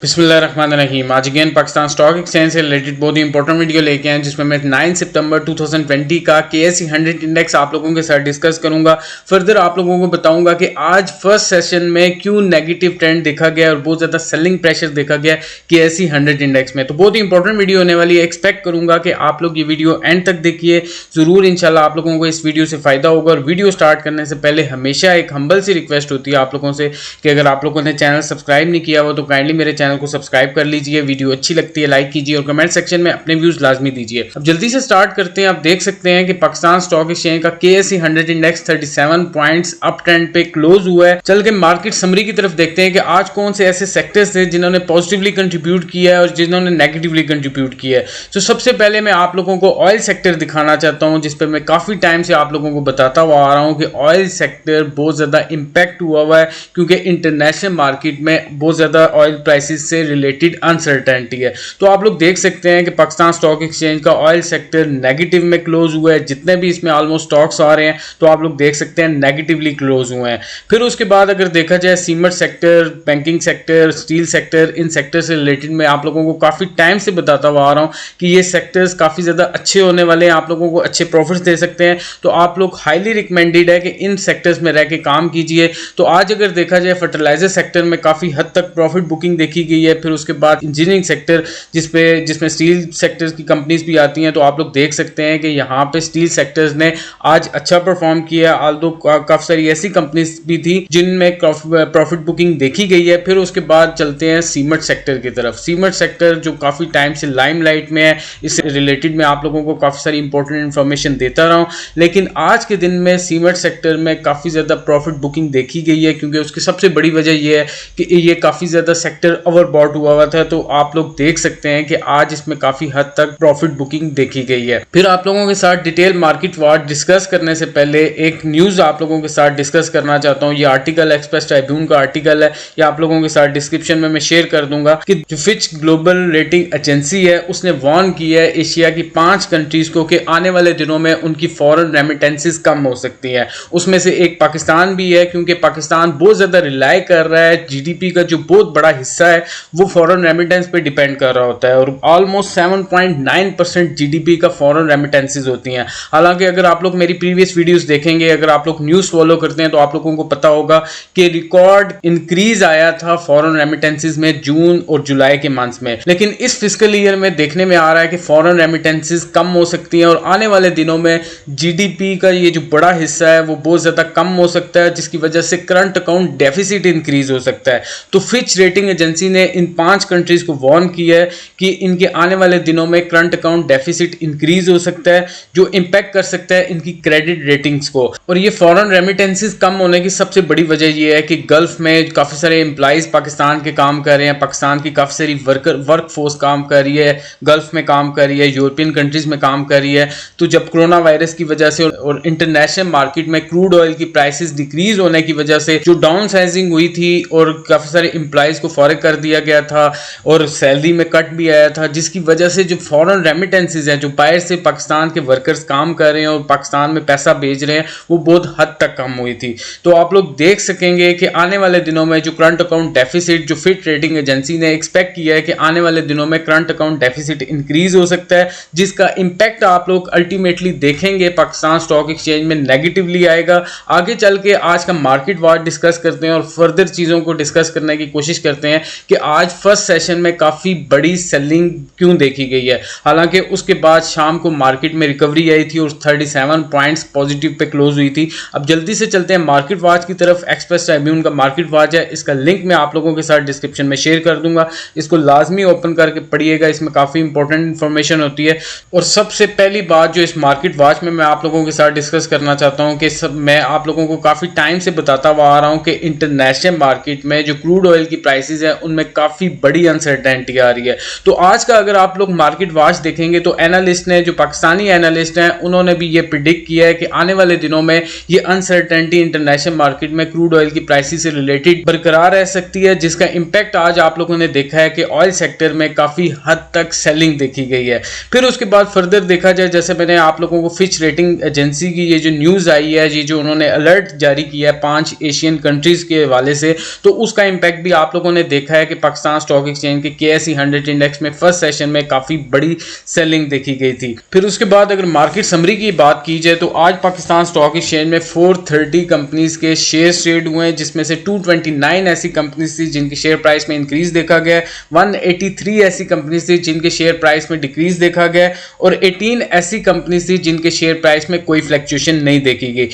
बिस्मिल्लाहिर्रहमानिर्रहीम। आज again Pakistan stock exchange से रिलेटेड बहुत ही इंपॉर्टेंट वीडियो लेके आए जिसमें मैं 9 सितंबर 2020 का KSE 100 इंडेक्स आप लोगों के साथ डिस्कस करूंगा। फर्दर आप लोगों को बताऊंगा कि आज फर्स्ट सेशन में क्यों नेगेटिव ट्रेंड देखा गया और बहुत ज़्यादा सेलिंग प्रेशर देखा गया KSE 100 इंडेक्स में। तो बहुत ही इंपॉर्टेंट वीडियो होने वाली है। एक्सपेक्ट करूंगा कि आप लोग ये वीडियो एंड तक देखिए, ज़रूर इंशाल्लाह आप लोगों को इस वीडियो से फ़ायदा होगा। और वीडियो स्टार्ट करने से पहले हमेशा एक हम्बल सी रिक्वेस्ट होती है आप लोगों से कि अगर आप लोगों ने चैनल सब्सक्राइब नहीं किया हो तो काइंडली मेरे चैनल को सब्सक्राइब कर लीजिए। वीडियो अच्छी लगती है लाइक कीजिए और कमेंट सेक्शन में अपने व्यूज लाजमी दीजिए। अब जल्दी से स्टार्ट करते हैं। आप देख सकते हैं कि पाकिस्तान स्टॉक एक्सचेंज का KSE 100 index 37 points up trend पे क्लोज हुआ है। चल के मार्केट समरी की तरफ देखते हैं कि आज कौन से ऐसे सेक्टर्स थे जिन्होंने पॉजिटिवली कंट्रीब्यूट किया है और जिन्होंने नेगेटिवली कंट्रीब्यूट किया है। तो सबसे पहले मैं आप लोगों को ऑयल सेक्टर दिखाना चाहता हूं, जिस पे मैं काफी टाइम से आप लोगों को बताता हुआ आ रहा हूं कि ऑयल सेक्टर बहुत ज्यादा इंपैक्ट हुआ है क्योंकि इंटरनेशनल मार्केट में बहुत ज्यादा ऑयल प्राइसेस से रिलेटेड अनसर्टेनिटी है। तो आप लोग देख सकते हैं कि पाकिस्तान स्टॉक एक्सचेंज का ऑयल सेक्टर नेगेटिव में क्लोज हुआ है। जितने भी इसमें ऑलमोस्ट स्टॉक्स आ रहे हैं तो आप लोग देख सकते हैं नेगेटिवली क्लोज हुए हैं। फिर उसके बाद अगर देखा जाए cement sector, banking sector, steel sector, इन सेक्टर से रिलेटेड मैं आप लोगों को काफी टाइम से बताता हुआ आ रहा हूं कि ये सेक्टर्स काफी ज्यादा अच्छे होने वाले हैं, आप लोगों को अच्छे प्रॉफिट्स दे सकते हैं। तो आप लोग हाईली रिकमेंडेड है कि इन सेक्टर्स में रह के काम कीजिए। तो आज अगर देखा जाए फर्टिलाइजर सेक्टर में काफी हद तक प्रॉफिट बुकिंग देखी गई है। फिर उसके बाद इंजीनियरिंग सेक्टर जिसमें स्टील सेक्टर्स की कंपनीज भी आती हैं, तो आप लोग देख सकते हैं कि यहाँ पे स्टील सेक्टर्स ने आज अच्छा परफॉर्म किया। आल्दो काफी सारी ऐसी कंपनीज भी थी जिनमें प्रॉफिट बुकिंग देखी गई है। फिर उसके बाद चलते हैं सीमेंट सेक्टर की तरफ। सीमेंट सेक्टर जो काफी टाइम से लाइमलाइट में है, इससे रिलेटेड मैं आप लोगों को काफी सारी इंपॉर्टेंट इंफॉर्मेशन देता रहा हूँ। लेकिन आज के दिन में सीमेंट सेक्टर में काफी ज्यादा प्रॉफिट बुकिंग देखी गई है क्योंकि उसकी सबसे बड़ी वजह यह है कि ये काफी ज्यादा सेक्टर ओवरबॉट हुआ था। तो आप लोग देख सकते हैं कि आज इसमें काफी हद तक प्रॉफिट बुकिंग देखी गई है। फिर आप लोगों के साथ डिटेल मार्केट वॉच डिस्कस करने से पहले एक न्यूज आप लोगों के साथ डिस्कस करना चाहता हूं। ये आर्टिकल एक्सप्रेस ट्रिब्यून का आर्टिकल है, ये आप लोगों के साथ डिस्क्रिप्शन में मैं शेयर कर दूंगा कि जो फिच ग्लोबल रेटिंग एजेंसी है उसने वार्न किया है एशिया की 5 कंट्रीज को कि आने वाले दिनों में उनकी फॉरेन रेमिटेंसेस कम हो सकती है। उसमें से एक पाकिस्तान भी है क्योंकि पाकिस्तान बहुत ज्यादा रिलाई कर रहा है। जीडीपी का जो बहुत बड़ा हिस्सा है वो फॉरेन रेमिटेंस पे डिपेंड कर रहा होता है और ऑलमोस्ट 7.9% जीडीपी का फॉरेन रेमिटेंसेस होती हैं। हालांकि अगर आप लोग मेरी प्रीवियस वीडियोस देखेंगे, अगर आप लोग न्यूज़ फॉलो करते हैं तो आप लोगों को पता होगा कि रिकॉर्ड इंक्रीज आया था फॉरेन रेमिटेंसेस में जून और जुलाई के मंथ्स में। लेकिन इस फिस्कल ईयर में देखने में आ रहा है कि फॉरेन रेमिटेंसेस कम हो सकती हैं और आने वाले दिनों में जीडीपी का ये जो बड़ा हिस्सा है वो बहुत ज्यादा कम हो सकता है, जिसकी वजह से करंट अकाउंट डेफिसिट इंक्रीज हो सकता है। तो फिच रेटिंग एजेंसी ने इन 5 कंट्रीज को वार्न किया है कि इनके आने वाले दिनों में करंट अकाउंट डेफिसिट इंक्रीज हो सकता है जो इंपैक्ट कर सकता है इनकी क्रेडिट रेटिंग्स को। और ये फॉरेन रेमिटेंसेस कम होने की सबसे बड़ी वजह ये है कि गल्फ में काफी सारे एम्प्लॉइज पाकिस्तान के काम कर रहे हैं, पाकिस्तान की काफी सारी वर्क फोर्स काम कर रही है, गल्फ में काम कर रही है, यूरोपियन कंट्रीज में काम कर रही है। तो जब कोरोना वायरस की वजह से और इंटरनेशनल मार्केट में क्रूड ऑयल की प्राइसेस डिक्रीज होने की वजह से जो डाउन साइजिंग हुई थी और काफी सारे एम्प्लॉइज को फॉरेग कर दिया गया था और सैलरी में कट भी आया था, जिसकी वजह से जो फॉरेन रेमिटेंसेस हैं, जो बाहर से पाकिस्तान के वर्कर्स काम कर रहे हैं और पाकिस्तान में पैसा भेज रहे हैं, वो बहुत हद तक कम हुई थी। तो आप लोग देख सकेंगे कि आने वाले दिनों में जो करंट अकाउंट डेफिसिट जो फिट रेटिंग एजेंसी ने एक्सपेक्ट किया है कि आने वाले दिनों में करंट अकाउंट डेफिसिट इंक्रीज हो सकता है, जिसका इंपैक्ट आप लोग अल्टीमेटली देखेंगे पाकिस्तान स्टॉक एक्सचेंज में नेगेटिवली आएगा। आगे चल के आज का मार्केट वॉच डिस्कस करते हैं और फर्दर चीजों को डिस्कस करने की कोशिश करते हैं कि आज फर्स्ट सेशन में काफी बड़ी सेलिंग क्यों देखी गई है। हालांकि उसके बाद शाम को मार्केट में रिकवरी आई थी और 37 पॉइंट्स पॉजिटिव पे क्लोज हुई थी। अब जल्दी से चलते हैं मार्केट वॉच की तरफ। एक्सप्रेस ट्रिब्यून का मार्केट वॉच है, इसका लिंक मैं आप लोगों के साथ डिस्क्रिप्शन में शेयर कर दूंगा। इसको लाजमी ओपन करके पढ़िएगा, इसमें काफी इंपॉर्टेंट इंफॉर्मेशन होती है। और सबसे पहली बात जो इस मार्केट वॉच में मैं आप लोगों के साथ डिस्कस करना चाहता हूं कि मैं आप लोगों को काफी टाइम से बताता हुआ आ रहा हूं कि इंटरनेशनल मार्केट में जो क्रूड ऑयल की प्राइसेस है उनमें काफी बड़ी अनसर्टेनिटी आ रही है। तो आज का अगर आप लोग मार्केट वॉच देखेंगे तो एनालिस्ट ने, जो पाकिस्तानी एनालिस्ट हैं, उन्होंने भी ये प्रिडिक्ट किया है कि आने वाले दिनों में ये अनसर्टेनिटी इंटरनेशनल मार्केट में क्रूड ऑयल की प्राइसेस से रिलेटेड बरकरार रह सकती है, जिसका इंपैक्ट आज आप लोगों ने देखा है कि ऑयल सेक्टर में काफी हद तक सेलिंग देखी गई है। फिर उसके बाद फर्दर देखा जाए, जैसे मैंने आप लोगों को फिच रेटिंग एजेंसी की ये जो न्यूज आई है, ये जो उन्होंने अलर्ट जारी किया है 5 एशियन कंट्रीज के हवाले से, तो उसका इंपैक्ट भी आप लोगों ने देखा है कि पाकिस्तान स्टॉक एक्सचेंज के KSE 100 इंडेक्स में फर्स्ट सेशन में काफ़ी बड़ी सेलिंग देखी गई थी। फिर उसके बाद अगर मार्केट समरी की बात की जाए तो आज पाकिस्तान स्टॉक एक्सचेंज में 430 कंपनीज के शेयर ट्रेड हुए हैं, जिसमें से 229 ऐसी कंपनीज थी जिनके शेयर प्राइस में इंक्रीज देखा गया, 183 ऐसी कंपनीज थी जिनके शेयर प्राइस में डिक्रीज देखा गया और 18 ऐसी कंपनीज थी जिनके शेयर प्राइस में कोई फ्लक्चुएशन नहीं देखी गई।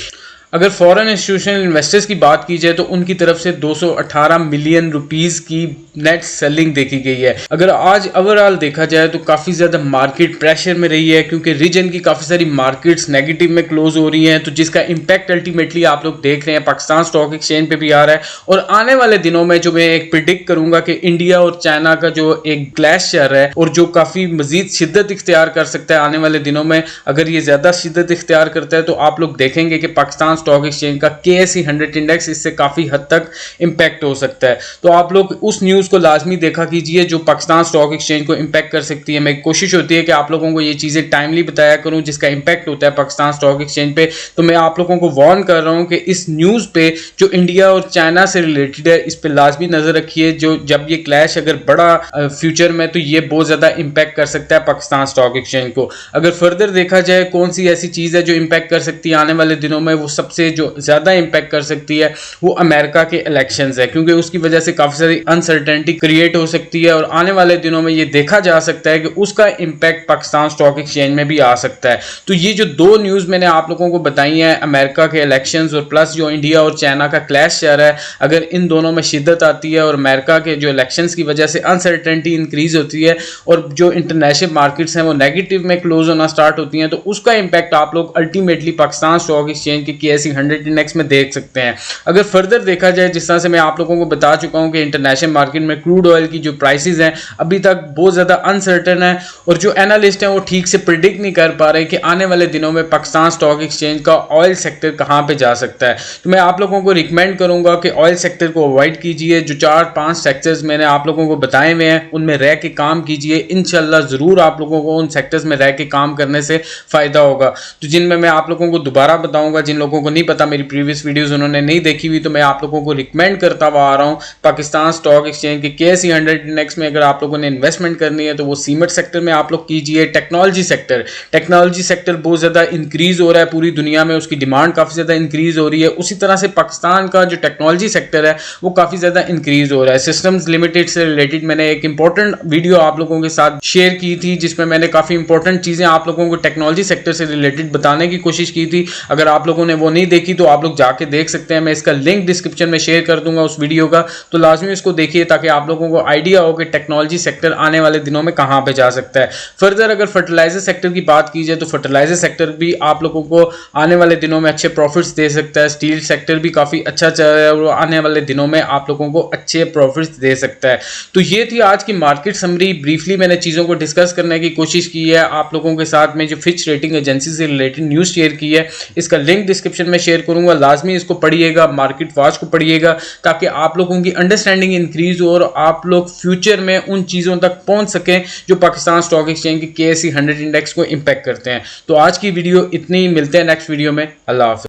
अगर फॉरेन इंस्टीट्यूशनल इन्वेस्टर्स की बात की जाए तो उनकी तरफ से 218 मिलियन रुपीस की नेट सेलिंग देखी गई है। अगर आज ओवरऑल देखा जाए तो काफ़ी ज़्यादा मार्केट प्रेशर में रही है, क्योंकि रीजन की काफ़ी सारी मार्केट्स नेगेटिव में क्लोज हो रही हैं, तो जिसका इम्पैक्ट अल्टीमेटली आप लोग देख रहे हैं पाकिस्तान स्टॉक एक्सचेंज पे भी आ रहा है। और आने वाले दिनों में जो मैं एक प्रिडिक्ट करूंगा कि इंडिया और चाइना का जो एक क्लैश चल रहा है और जो काफ़ी मजीद शिद्दत इख्तियार कर सकता है आने वाले दिनों में, अगर ये ज़्यादा शिद्दत इख्तियार करता है तो आप लोग देखेंगे कि पाकिस्तान स्टॉक एक्सचेंज का KSE 100 इंडेक्स इससे काफ़ी हद तक इम्पैक्ट हो सकता है। तो आप लोग उस न्यूज़ को लाजमी देखा कीजिए जो पाकिस्तान स्टॉक एक्सचेंज को इम्पैक्ट कर सकती है। मेरी कोशिश होती है कि आप लोगों को ये चीज़ें टाइमली बताया करूं जिसका इम्पैक्ट होता है पाकिस्तान स्टॉक एक्सचेंज पे। तो मैं आप लोगों को वार्न कर रहा हूं कि इस न्यूज़ पे जो इंडिया और चाइना से रिलेटेड है इस पर लाजमी नज़र रखिए। जो जब ये क्लैश अगर बड़ा फ्यूचर में, तो ये बहुत ज़्यादा इम्पैक्ट कर सकता है पाकिस्तान स्टॉक एक्सचेंज को। अगर फर्दर देखा जाए कौन सी ऐसी चीज़ है जो इम्पैक्ट कर सकती है आने वाले दिनों में, वो सबसे जो ज़्यादा इम्पैक्ट कर सकती है वो अमेरिका के इलेक्शंस है, क्योंकि उसकी वजह से काफ़ी सारी अनसर्टेनिटी क्रिएट हो सकती है और आने वाले दिनों में ये देखा जा सकता है कि उसका इम्पैक्ट पाकिस्तान स्टॉक एक्सचेंज में भी आ सकता है। तो ये जो दो न्यूज़ मैंने आप लोगों को बताई हैं, अमेरिका के इलेक्शंस और प्लस जो इंडिया और चाइना का क्लैश चल रहा है, अगर इन दोनों में शिद्दत आती है और अमेरिका के जो इलेक्शंस की वजह से अनसर्टेनिटी इंक्रीज होती है और जो इंटरनेशनल मार्केट्स हैं वो नेगेटिव में क्लोज होना स्टार्ट होती हैं, तो उसका इम्पैक्ट आप लोग अल्टीमेटली पाकिस्तान स्टॉक एक्सचेंज के KSE 100 इंडेक्स में देख सकते हैं। अगर फर्दर देखा जाए, जिस तरह से मैं आप लोगों को बता चुका हूं कि इंटरनेशनल मार्केट में क्रूड ऑयल की जो प्राइसेस हैं अभी तक बहुत ज़्यादा अनसर्टन है और जो एनालिस्ट हैं वो ठीक से प्रिडिक्ट नहीं कर पा रहे कि आने वाले दिनों में पाकिस्तान स्टॉक एक्सचेंज का ऑयल सेक्टर कहां पे जा सकता है। तो मैं आप लोगों को रिकमेंड करूंगा कि ऑयल सेक्टर को अवॉइड कीजिए। जो 4-5 सेक्टर्स मैंने आप लोगों को बताए हुए हैं उनमें रह के काम कीजिए। इंशाल्लाह ज़रूर आप लोगों को उन सेक्टर्स में रह के काम करने से फ़ायदा होगा। तो जिनमें मैं आप लोगों को दोबारा बताऊंगा, जिन लोगों को नहीं पता, मेरी प्रीवियस वीडियोस उन्होंने नहीं देखी हुई, तो मैं आप लोगों को रिकमेंड करता हुआ आ रहा हूं पाकिस्तान स्टॉक एक्सचेंज के KSE 100 इंडेक्स में अगर आप लोगों ने इन्वेस्टमेंट करनी है तो वो सीमेंट सेक्टर में आप लोग कीजिए। टेक्नोलॉजी सेक्टर बहुत ज़्यादा इंक्रीज हो रहा है पूरी दुनिया में, उसकी डिमांड काफ़ी ज़्यादा इंक्रीज हो रही है। उसी तरह से पाकिस्तान का जो टेक्नोलॉजी सेक्टर है वो काफ़ी ज़्यादा इंक्रीज हो रहा है। सिस्टम्स लिमिटेड से रिलेटेड मैंने एक इंपॉर्टेंट वीडियो आप लोगों के साथ शेयर की थी जिसमें मैंने काफ़ी इंपॉर्टेंट चीज़ें आप लोगों को टेक्नोलॉजी सेक्टर से रिलेटेड बताने की कोशिश की थी। अगर आप लोगों ने वो नहीं देखी तो आप लोग जाके देख सकते हैं। मैं इसका लिंक डिस्क्रिप्शन में शेयर कर दूंगा उस वीडियो का, तो लाजमी इसको देखिए ताकि आप लोगों को आइडिया हो कि टेक्नोलॉजी सेक्टर आने वाले दिनों में कहां पे जा सकता है। फर्दर अगर फर्टिलाइजर सेक्टर की बात की जाए तो फर्टिलाइजर सेक्टर भी आप लोगों को आने वाले दिनों में अच्छे प्रॉफिट्स दे सकता है। स्टील सेक्टर भी काफ़ी अच्छा चल रहा है और आने वाले दिनों में आप लोगों को अच्छे प्रॉफिट्स दे सकता है। तो ये थी आज की मार्केट समरी। ब्रीफली मैंने चीज़ों को डिस्कस करने की कोशिश की है आप लोगों के साथ में। जो फिच रेटिंग एजेंसी से रिलेटेड न्यूज़ शेयर की है इसका लिंक डिस्क्रिप्शन में शेयर करूंगा, लाजमी इसको पढ़िएगा, मार्केट वॉच को पढ़िएगा ताकि आप लोगों की अंडरस्टैंडिंग इंक्रीज हो और आप लोग फ्यूचर में उन चीज़ों तक पहुंच सकें जो पाकिस्तान स्टॉक एक्सचेंज के KSE 100 इंडेक्स को इम्पैक्ट करते हैं। तो आज की वीडियो इतनी, मिलते हैं नेक्स्ट वीडियो में। अल्लाह हाफ़िज़।